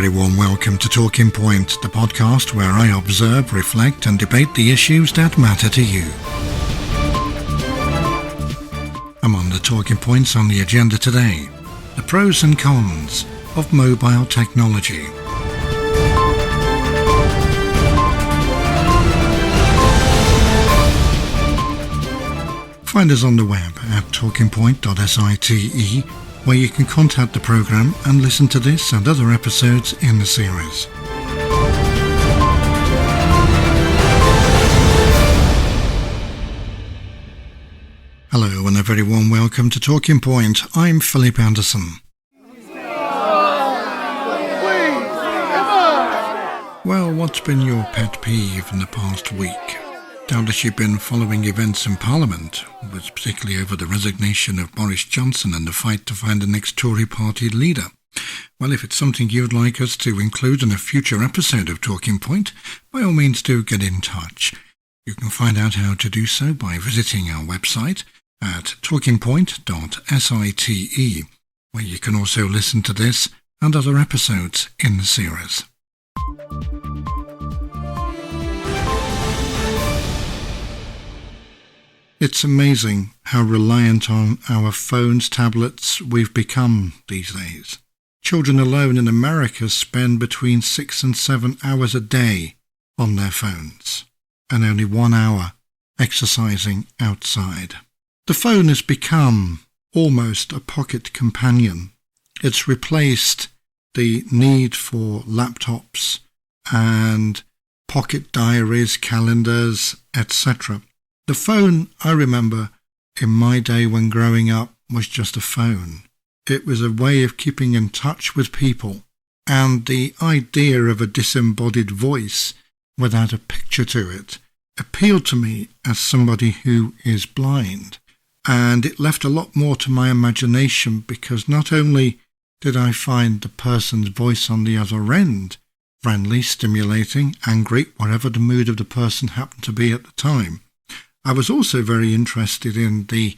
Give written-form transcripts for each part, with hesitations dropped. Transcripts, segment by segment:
very warm welcome to Talking Point, the podcast where I observe, reflect and debate the issues that matter to you. Among the talking points on the agenda today, the pros and cons of mobile technology. Find us on the web at talkingpoint.site, where you can contact the programme and listen to this and other episodes in the series. Hello and a very warm welcome to Talking Point. I'm Philip Anderson. Well, what's been your pet peeve in the past week? Doubtless you've been following events in Parliament, particularly over the resignation of Boris Johnson and the fight to find the next Tory party leader. Well, if it's something you'd like us to include in a future episode of Talking Point, by all means do get in touch. You can find out how to do so by visiting our website at talkingpoint.site, where you can also listen to this and other episodes in the series. It's amazing how reliant on our phones, tablets we've become these days. Children alone in America spend between 6 and 7 hours a day on their phones, and only 1 hour exercising outside. The phone has become almost a pocket companion. It's replaced the need for laptops and pocket diaries, calendars, etc. The phone, I remember, in my day when growing up, was just a phone. It was a way of keeping in touch with people, and the idea of a disembodied voice without a picture to it appealed to me as somebody who is blind. And it left a lot more to my imagination, because not only did I find the person's voice on the other end friendly, stimulating, angry, whatever the mood of the person happened to be at the time, I was also very interested in the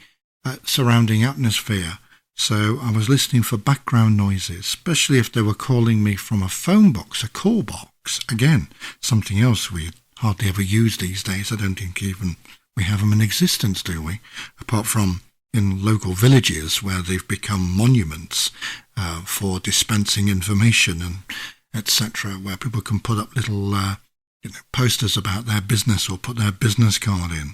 surrounding atmosphere, so I was listening for background noises, especially if they were calling me from a phone box, a call box. Again, something else we hardly ever use these days. I don't think even we have them in existence, do we? Apart from in local villages where they've become monuments for dispensing information and etc., where people can put up little posters about their business or put their business card in.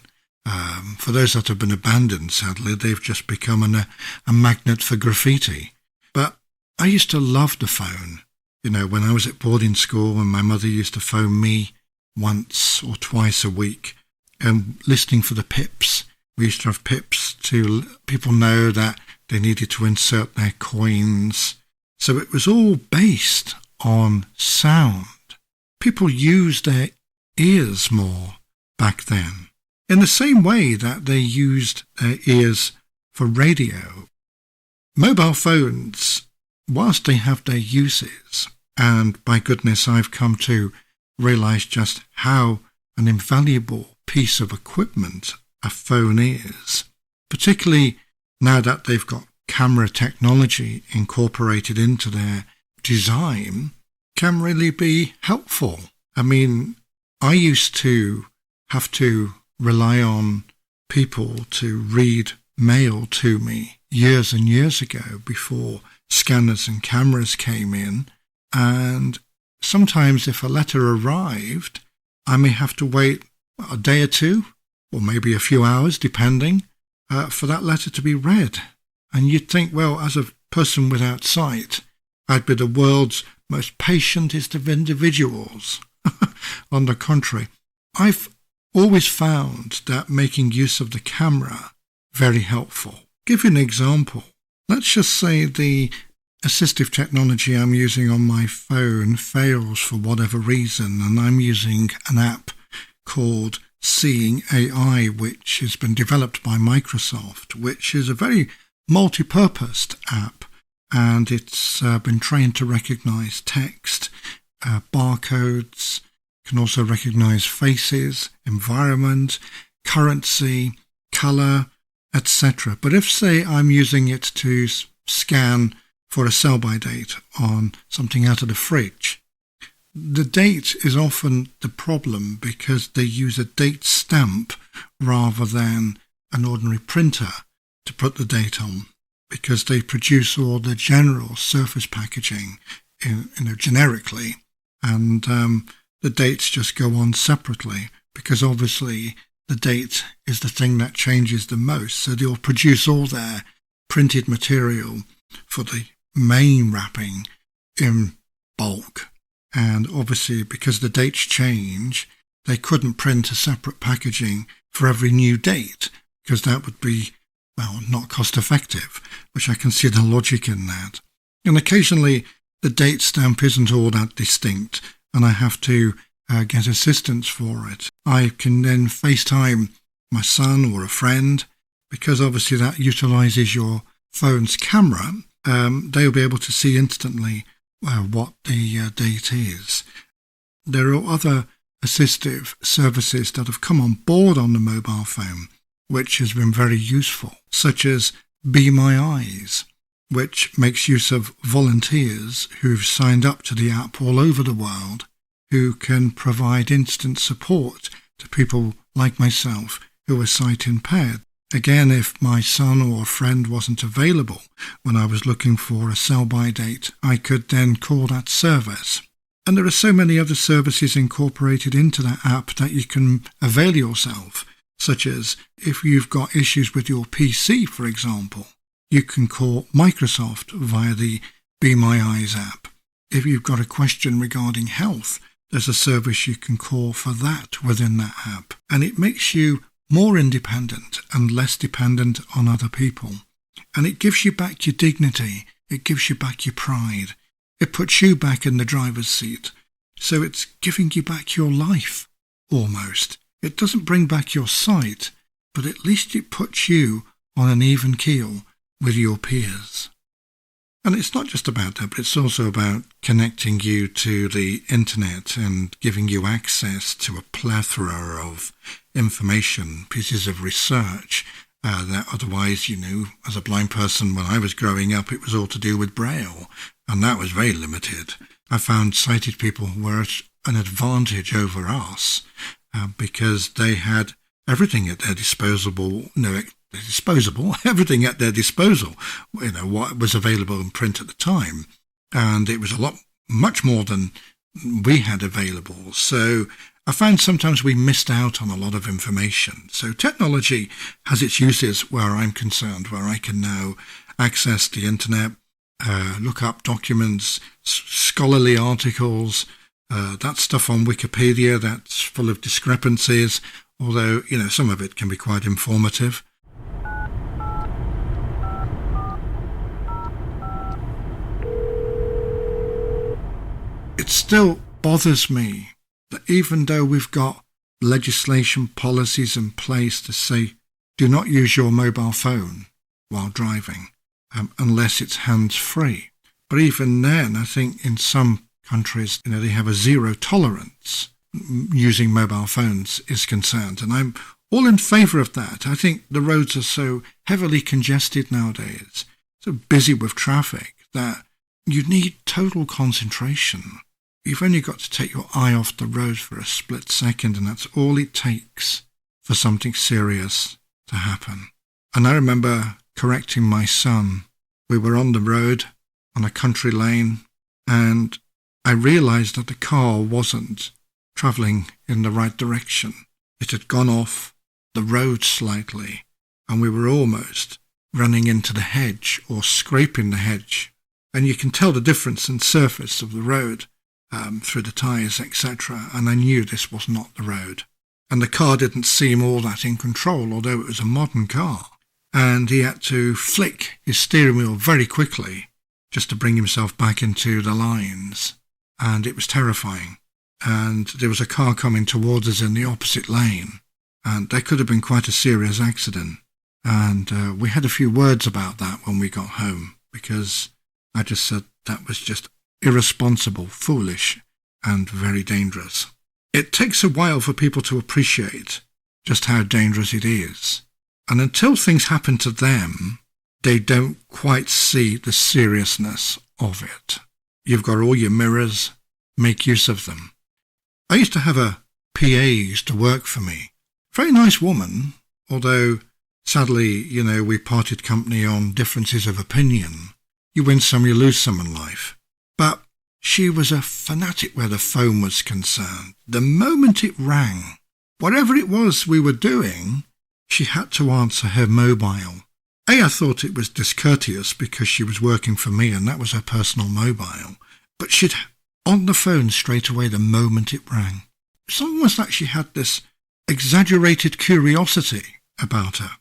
For those that have been abandoned, sadly, they've just become a magnet for graffiti. But I used to love the phone. When I was at boarding school and my mother used to phone me once or twice a week and listening for the pips. We used to have pips to people know that they needed to insert their coins. So it was all based on sound. People used their ears more back then, in the same way that they used their ears for radio. Mobile phones, whilst they have their uses, and by goodness I've come to realise just how an invaluable piece of equipment a phone is, particularly now that they've got camera technology incorporated into their design, can really be helpful. I mean, I used to have to rely on people to read mail to me years and years ago before scanners and cameras came in, and sometimes if a letter arrived, I may have to wait a day or two, or maybe a few hours, depending, for that letter to be read. And you'd think, well, as a person without sight, I'd be the world's most patientest of individuals. On the contrary, I've always found that making use of the camera very helpful. Give you an example. Let's just say the assistive technology I'm using on my phone fails for whatever reason, and I'm using an app called Seeing AI, which has been developed by Microsoft, which is a very multi-purposed app, and it's been trained to recognize text, barcodes, can also recognize faces, environment, currency, color, etc. But if, say, I'm using it to scan for a sell-by date on something out of the fridge. The date is often the problem because they use a date stamp rather than an ordinary printer to put the date on, because they produce all the general surface packaging generically, and the dates just go on separately, because obviously the date is the thing that changes the most. So they'll produce all their printed material for the main wrapping in bulk, and obviously because the dates change, they couldn't print a separate packaging for every new date, because that would be, well, not cost effective, which I can see the logic in that. And occasionally the date stamp isn't all that distinct, and I have to get assistance for it. I can then FaceTime my son or a friend, because obviously that utilises your phone's camera. They'll be able to see instantly what the date is. There are other assistive services that have come on board on the mobile phone, which has been very useful, such as Be My Eyes, which makes use of volunteers who've signed up to the app all over the world, who can provide instant support to people like myself who are sight impaired. Again, if my son or friend wasn't available when I was looking for a sell-by date, I could then call that service. And there are so many other services incorporated into that app that you can avail yourself, such as if you've got issues with your PC, for example, you can call Microsoft via the Be My Eyes app. If you've got a question regarding health, there's a service you can call for that within that app. And it makes you more independent and less dependent on other people. And it gives you back your dignity. It gives you back your pride. It puts you back in the driver's seat. So it's giving you back your life, almost. It doesn't bring back your sight, but at least it puts you on an even keel with your peers. And it's not just about that, but it's also about connecting you to the internet and giving you access to a plethora of information, pieces of research that otherwise, as a blind person when I was growing up, it was all to do with Braille, and that was very limited. I found sighted people were at an advantage over us because they had everything at their everything at their disposal, what was available in print at the time. And it was much more than we had available. So I found sometimes we missed out on a lot of information. So technology has its uses where I'm concerned, where I can now access the internet, look up documents, scholarly articles, that stuff on Wikipedia that's full of discrepancies, although, some of it can be quite informative. It still bothers me that even though we've got legislation policies in place to say, do not use your mobile phone while driving, unless it's hands-free. But even then, I think in some countries, they have a zero tolerance using mobile phones is concerned. And I'm all in favour of that. I think the roads are so heavily congested nowadays, so busy with traffic, that you need total concentration. You've only got to take your eye off the road for a split second, and that's all it takes for something serious to happen. And I remember correcting my son. We were on the road on a country lane, and I realised that the car wasn't travelling in the right direction. It had gone off the road slightly, and we were almost running into the hedge or scraping the hedge. And you can tell the difference in surface of the road through the tyres, etc. And I knew this was not the road. And the car didn't seem all that in control, although it was a modern car. And he had to flick his steering wheel very quickly just to bring himself back into the lines. And it was terrifying. And there was a car coming towards us in the opposite lane. And that could have been quite a serious accident. And we had a few words about that when we got home, because I just said that was just irresponsible, foolish, and very dangerous. It takes a while for people to appreciate just how dangerous it is. And until things happen to them, they don't quite see the seriousness of it. You've got all your mirrors, make use of them. I used to have a PA who used to work for me. Very nice woman, although sadly, we parted company on differences of opinion. You win some, you lose some in life. But she was a fanatic where the phone was concerned. The moment it rang, whatever it was we were doing, she had to answer her mobile. I thought it was discourteous because she was working for me and that was her personal mobile. But she'd on the phone straight away the moment it rang. It's almost like she had this exaggerated curiosity about her.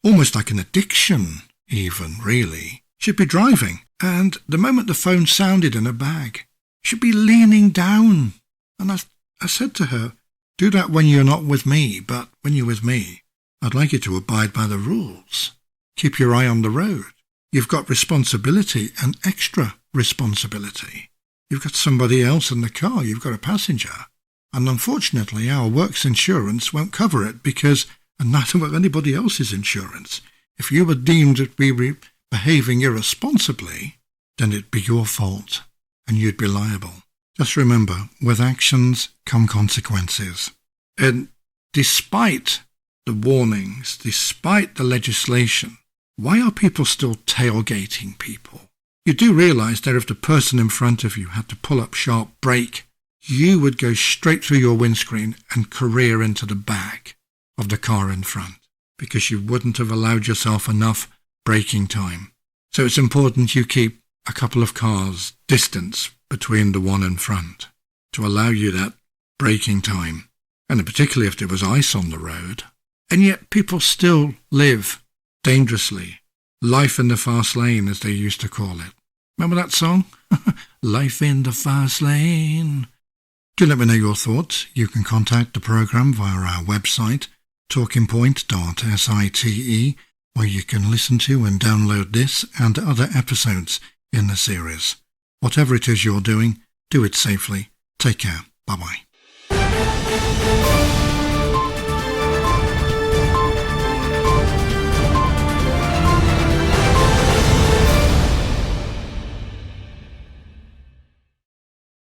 Almost like an addiction, even, really. She'd be driving, and the moment the phone sounded in her bag, she'd be leaning down. And I said to her, do that when you're not with me, but when you're with me, I'd like you to abide by the rules. Keep your eye on the road. You've got responsibility and extra responsibility. You've got somebody else in the car. You've got a passenger. And unfortunately, our works insurance won't cover it because neither will anybody else's insurance. If you were deemed to be behaving irresponsibly, then it'd be your fault and you'd be liable. Just remember, with actions come consequences. And despite the warnings, despite the legislation, why are people still tailgating people? You do realise that if the person in front of you had to pull up sharp brake, you would go straight through your windscreen and career into the back of the car in front because you wouldn't have allowed yourself enough braking time. So it's important you keep a couple of cars distance between the one in front to allow you that braking time, and particularly if there was ice on the road. And yet people still live dangerously. Life in the fast lane, as they used to call it. Remember that song? Life in the fast lane. Do let me know your thoughts. You can contact the programme via our website, talkingpoint.site, where you can listen to and download this and other episodes in the series. Whatever it is you're doing, do it safely. Take care. Bye-bye.